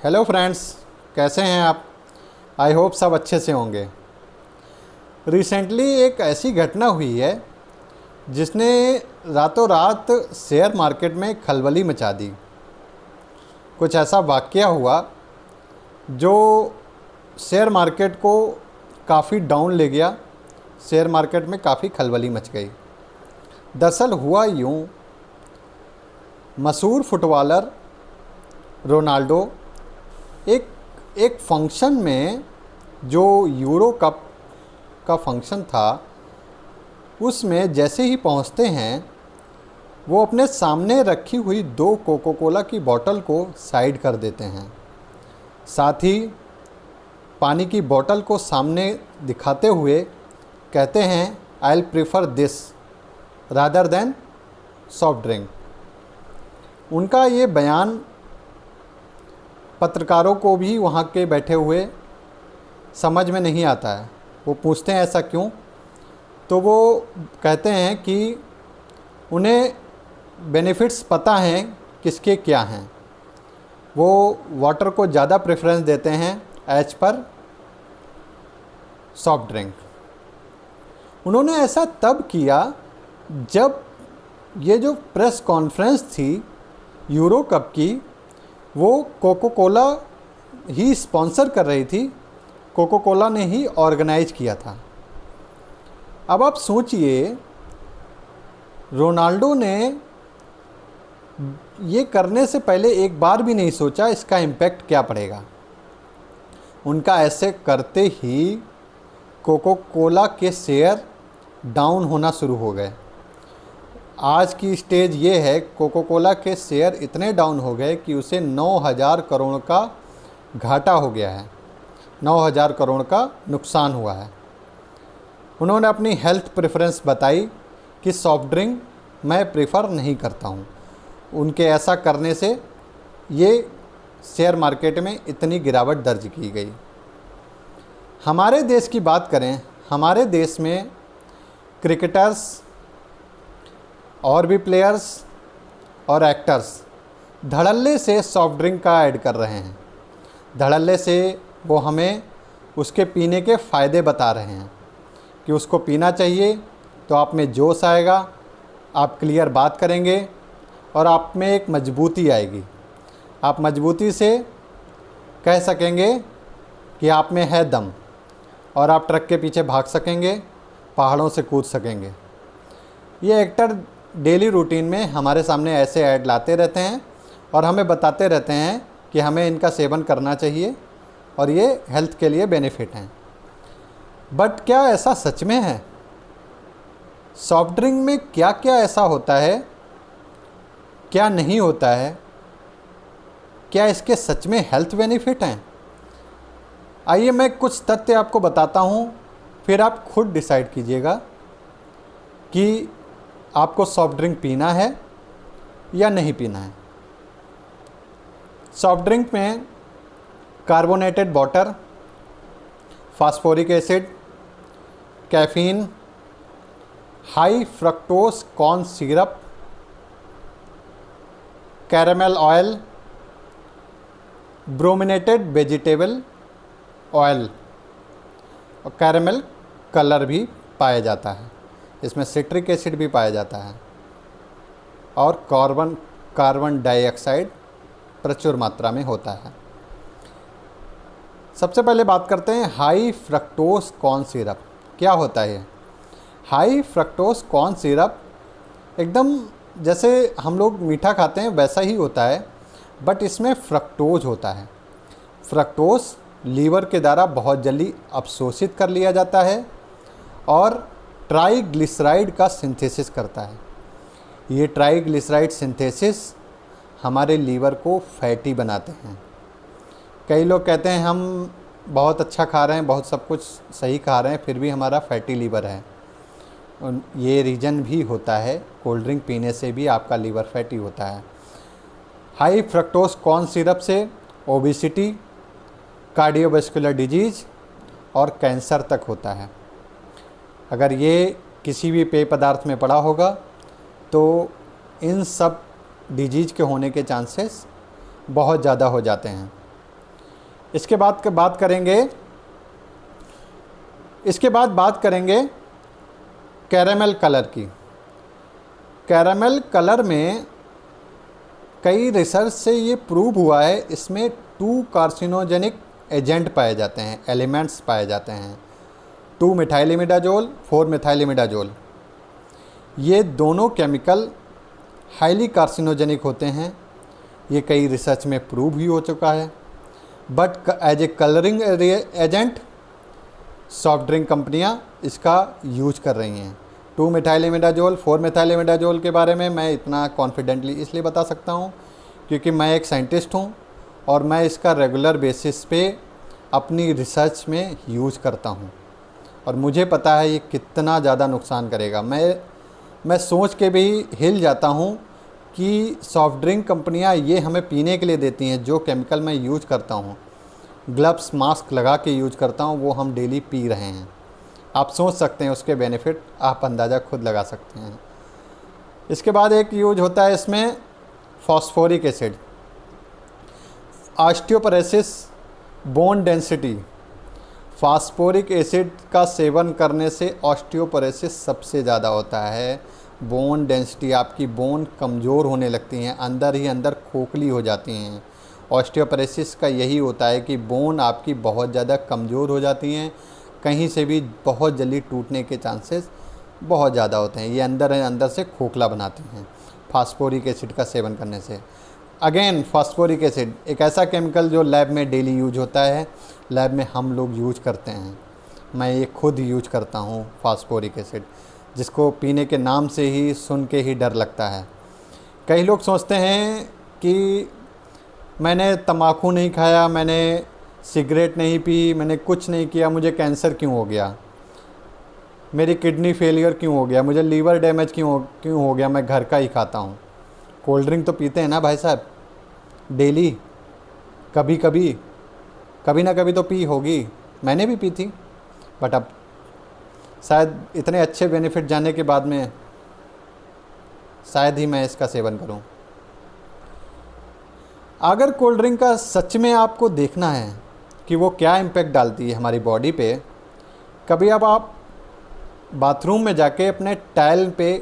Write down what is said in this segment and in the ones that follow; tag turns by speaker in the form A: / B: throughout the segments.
A: Hello friends, कैसे हैं आप। आई होप सब अच्छे से होंगे। रिसेंटली एक ऐसी घटना हुई है जिसने रातों रात शेयर मार्केट में खलबली मचा दी। कुछ ऐसा वाक़या हुआ जो शेयर मार्केट को काफ़ी डाउन ले गया। शेयर मार्केट में काफ़ी खलबली मच गई। दरअसल हुआ यूँ, मशहूर फुटबॉलर रोनाल्डो एक एक फंक्शन में, जो यूरो कप का फंक्शन था, उसमें जैसे ही पहुंचते हैं वो अपने सामने रखी हुई 2 कोको कोला की बोतल को साइड कर देते हैं। साथ ही पानी की बोतल को सामने दिखाते हुए कहते हैं, I will prefer this rather than soft drink. उनका ये बयान पत्रकारों को भी वहाँ के बैठे हुए समझ में नहीं आता है। वो पूछते हैं ऐसा क्यों, तो वो कहते हैं कि उन्हें बेनिफिट्स पता हैं किसके क्या हैं। वो वाटर को ज़्यादा प्रेफरेंस देते हैं एज पर सॉफ्ट ड्रिंक। उन्होंने ऐसा तब किया जब ये जो प्रेस कॉन्फ्रेंस थी यूरो कप की, वो कोको कोला ही स्पॉन्सर कर रही थी, कोको कोला ने ही ऑर्गेनाइज किया था। अब आप सोचिए, रोनाल्डो ने ये करने से पहले एक बार भी नहीं सोचा इसका इम्पैक्ट क्या पड़ेगा। उनका ऐसे करते ही कोको कोला के शेयर डाउन होना शुरू हो गए। आज की स्टेज ये है, कोको कोला के शेयर इतने डाउन हो गए कि उसे 9,000 करोड़ का घाटा हो गया है, 9,000 करोड़ का नुकसान हुआ है। उन्होंने अपनी हेल्थ प्रेफरेंस बताई कि सॉफ्ट ड्रिंक मैं प्रेफर नहीं करता हूँ। उनके ऐसा करने से ये शेयर मार्केट में इतनी गिरावट दर्ज की गई। हमारे देश की बात करें, हमारे देश में क्रिकेटर्स और भी प्लेयर्स और एक्टर्स धड़ल्ले से सॉफ्ट ड्रिंक का ऐड कर रहे हैं। धड़ल्ले से वो हमें उसके पीने के फ़ायदे बता रहे हैं कि उसको पीना चाहिए तो आप में जोश आएगा, आप क्लियर बात करेंगे और आप में एक मजबूती आएगी। आप मजबूती से कह सकेंगे कि आप में है दम, और आप ट्रक के पीछे भाग सकेंगे, पहाड़ों से कूद सकेंगे। ये एक्टर डेली रूटीन में हमारे सामने ऐसे ऐड लाते रहते हैं और हमें बताते रहते हैं कि हमें इनका सेवन करना चाहिए और ये हेल्थ के लिए बेनिफिट हैं। बट क्या ऐसा सच में है? सॉफ्ट ड्रिंक में क्या क्या ऐसा होता है, क्या नहीं होता है? क्या इसके सच में हेल्थ बेनिफिट हैं? आइए मैं कुछ तथ्य आपको बताता हूँ, फिर आप खुद डिसाइड कीजिएगा कि आपको सॉफ्ट ड्रिंक पीना है या नहीं पीना है। सॉफ्ट ड्रिंक में carbonated water, phosphoric acid, caffeine, high fructose corn syrup, caramel oil, brominated vegetable oil और कैरामेल कलर भी पाया जाता है। इसमें सिट्रिक एसिड भी पाया जाता है और कार्बन डाइऑक्साइड प्रचुर मात्रा में होता है। सबसे पहले बात करते हैं हाई फ्रक्टोज कॉर्न सिरप। क्या होता है? हाई फ्रक्टोज कॉर्न सिरप एकदम जैसे हम लोग मीठा खाते हैं वैसा ही होता है, बट इसमें फ्रक्टोज होता है। फ्रक्टोज लीवर के द्वारा बहुत जल्दी अवशोषित कर लिया जाता है और ट्राइग्लिसराइड का सिंथेसिस करता है। ये ट्राइग्लिसराइड सिंथेसिस हमारे लीवर को फैटी बनाते हैं। कई लोग कहते हैं हम बहुत अच्छा खा रहे हैं, बहुत सब कुछ सही खा रहे हैं, फिर भी हमारा फैटी लीवर है। ये रीज़न भी होता है, कोल्ड ड्रिंक पीने से भी आपका लीवर फैटी होता है। हाई फ्रक्टोज कॉर्न सिरप से ओबेसिटी, कार्डियोवास्कुलर डिजीज़ और कैंसर तक होता है। अगर ये किसी भी पेय पदार्थ में पड़ा होगा तो इन सब डिजीज़ के होने के चांसेस बहुत ज़्यादा हो जाते हैं। इसके बाद बात करेंगे कैरामल कलर की। कैरामल कलर में कई रिसर्च से ये प्रूव हुआ है, इसमें 2 कार्सिनोजेनिक एजेंट पाए जाते हैं, एलिमेंट्स पाए जाते हैं, 2 मिथाइलिमिडाजोल, 4 मिथाइलिमिडाजोल। ये दोनों केमिकल हाईली कार्सिनोजेनिक होते हैं, ये कई रिसर्च में प्रूव भी हो चुका है। But as a colouring agent soft drink कंपनियां इसका यूज कर रही हैं। 2 मिथाइलिमिडाजोल, 4 मिथाइलिमिडाजोल के बारे में मैं इतना कॉन्फिडेंटली इसलिए बता सकता हूं क्योंकि मैं एक साइंटिस्ट हूं और मैं इसका रेगुलर बेसिस पे अपनी रिसर्च में यूज करता हूं और मुझे पता है ये कितना ज़्यादा नुकसान करेगा। मैं सोच के भी हिल जाता हूं कि सॉफ्ट ड्रिंक कंपनियां ये हमें पीने के लिए देती हैं, जो केमिकल मैं यूज करता हूं, ग्लव्स मास्क लगा के यूज करता हूं, वो हम डेली पी रहे हैं। आप सोच सकते हैं उसके बेनिफिट, आप अंदाज़ा खुद लगा सकते हैं। इसके बाद एक यूज होता है इसमें phosphoric acid. Osteoporosis, bone density, phosphoric acid का सेवन करने से ऑस्टियोपोरोसिस सबसे ज़्यादा होता है। बोन डेंसिटी, आपकी बोन कमज़ोर होने लगती हैं, अंदर ही अंदर खोखली हो जाती हैं। ऑस्टियोपोरोसिस का यही होता है कि बोन आपकी बहुत ज़्यादा कमज़ोर हो जाती हैं, कहीं से भी बहुत जल्दी टूटने के चांसेस बहुत ज़्यादा होते हैं। ये अंदर से खोखला बनाती हैं फास्फोरिक एसिड का सेवन करने से। अगेन फास्फोरिक एसिड एक ऐसा केमिकल जो लैब में डेली यूज होता है, लैब में हम लोग यूज करते हैं, मैं ये खुद यूज करता हूँ फास्फोरिक एसिड, जिसको पीने के नाम से ही सुन के ही डर लगता है। कई लोग सोचते हैं कि मैंने तम्बाकू नहीं खाया, मैंने सिगरेट नहीं पी, मैंने कुछ नहीं किया, मुझे कैंसर क्यों हो गया, मेरी किडनी फेलियर क्यों हो गया, मुझे लीवर डैमेज क्यों हो गया, मैं घर का ही खाता हूँ। कोल्ड ड्रिंक तो पीते हैं ना भाई साहब डेली, कभी ना कभी तो पी होगी, मैंने भी पी थी, बट अब शायद इतने अच्छे बेनिफिट जानने के बाद में शायद ही मैं इसका सेवन करूं। अगर कोल्ड ड्रिंक का सच में आपको देखना है कि वो क्या इम्पैक्ट डालती है हमारी बॉडी पे, कभी अब आप बाथरूम में जाके अपने टाइल पे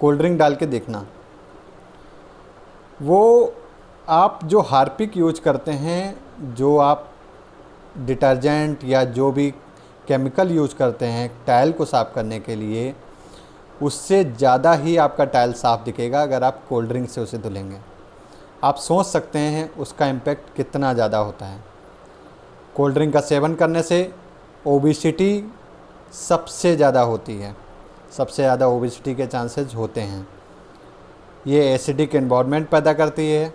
A: कोल्ड ड्रिंक डाल के देखना। वो आप जो हार्पिक यूज करते हैं, जो आप डिटर्जेंट या जो भी केमिकल यूज करते हैं टाइल को साफ़ करने के लिए, उससे ज़्यादा ही आपका टाइल साफ़ दिखेगा अगर आप कोल्ड ड्रिंक से उसे धुलेंगे। आप सोच सकते हैं उसका इम्पैक्ट कितना ज़्यादा होता है। कोल्ड ड्रिंक का सेवन करने से ओबेसिटी सबसे ज़्यादा होती है, सबसे ज़्यादा ओबेसिटी के चांसेस होते हैं। ये एसिडिक एनवायरनमेंट पैदा करती है।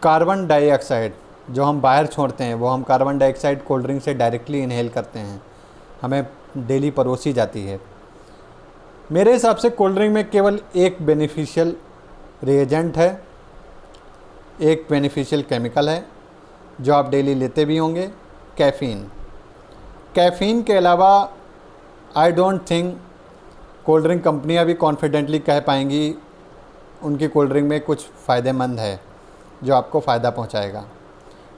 A: कार्बन डाइऑक्साइड जो हम बाहर छोड़ते हैं, वो हम कार्बन डाइऑक्साइड कोल्ड ड्रिंक से डायरेक्टली इनहेल करते हैं, हमें डेली परोसी जाती है। मेरे हिसाब से कोल्ड ड्रिंक में केवल एक बेनिफिशियल रिएजेंट है, एक बेनिफिशियल केमिकल है जो आप डेली लेते भी होंगे, कैफ़ीन। कैफ़ीन के अलावा I don't think cold drink कंपनियां भी कॉन्फिडेंटली कह पाएंगी उनकी कोल्ड ड्रिंक में कुछ फ़ायदेमंद है जो आपको फ़ायदा पहुंचाएगा।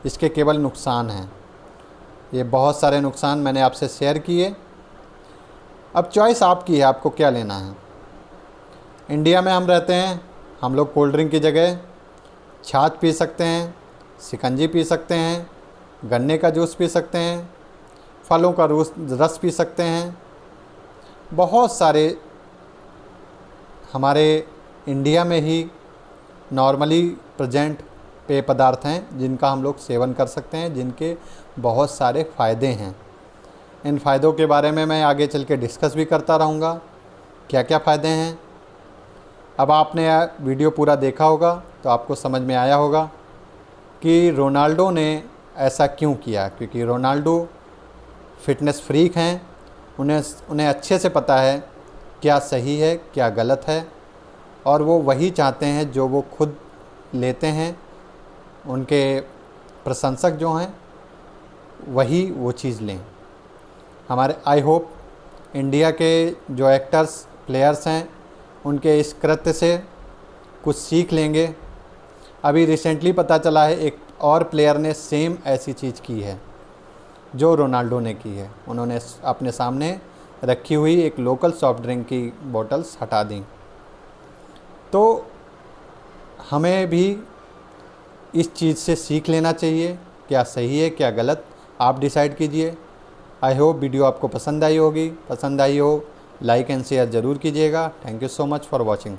A: इसके केवल नुकसान हैं, ये बहुत सारे नुकसान मैंने आपसे शेयर किए। अब चॉइस आपकी है, आपको क्या लेना है। इंडिया में हम रहते हैं, हम लोग कोल्ड ड्रिंक की जगह छाछ पी सकते हैं, शिकंजी पी सकते हैं, गन्ने का जूस पी सकते हैं, फलों का रस पी सकते हैं। बहुत सारे हमारे इंडिया में ही नॉर्मली प्रेजेंट पेय पदार्थ हैं जिनका हम लोग सेवन कर सकते हैं, जिनके बहुत सारे फ़ायदे हैं। इन फ़ायदों के बारे में मैं आगे चल के डिस्कस भी करता रहूँगा, क्या क्या फ़ायदे हैं। अब आपने वीडियो पूरा देखा होगा तो आपको समझ में आया होगा कि रोनाल्डो ने ऐसा क्यों किया, क्योंकि रोनाल्डो फिटनेस फ्रीक हैं, उन्हें अच्छे से पता है क्या सही है क्या गलत है, और वो वही चाहते हैं जो वो खुद लेते हैं। उनके प्रशंसक जो हैं वही वो चीज़ लें। हमारे आई होप इंडिया के जो एक्टर्स प्लेयर्स हैं उनके इस कृत्य से कुछ सीख लेंगे। अभी रिसेंटली पता चला है, एक और प्लेयर ने सेम ऐसी चीज़ की है जो रोनाल्डो ने की है। उन्होंने अपने सामने रखी हुई एक लोकल सॉफ्ट ड्रिंक की बोतल्स हटा दी। तो हमें भी इस चीज़ से सीख लेना चाहिए, क्या सही है क्या गलत, आप डिसाइड कीजिए। आई होप वीडियो आपको पसंद आई होगी। पसंद आई हो लाइक एंड शेयर ज़रूर कीजिएगा। Thank you so much for watching.